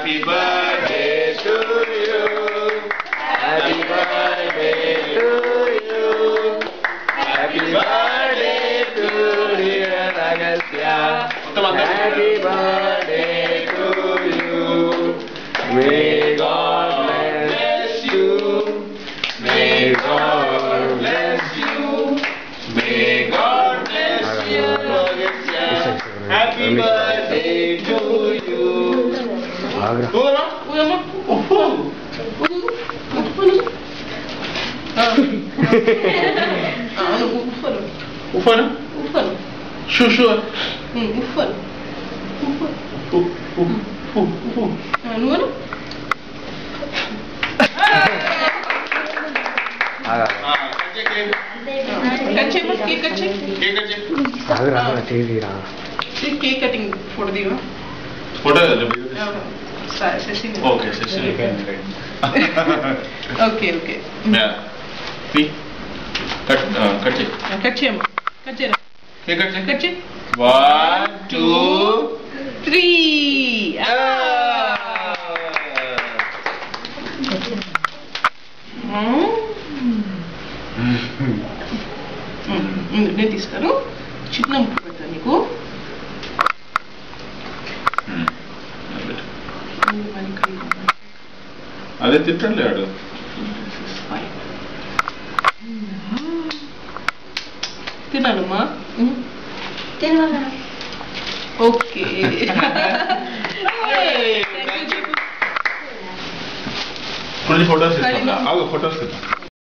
Happy birthday to you. Happy birthday to you. Happy birthday to dear Agastya. Happy birthday to you. May God bless you. May God bless you. May God bless you, Agastya. Happy birthday to you. Cake cutting फोड़ दियो photo okay okay okay मैं P cut कच्चे cake cut 1 2 3 నేను తీస్తాను చిన్న ముక్క పెడతాను నీకు అదే తిట్టలేడు తినాలమ్మా ఓకే కొన్ని ఫోటోస్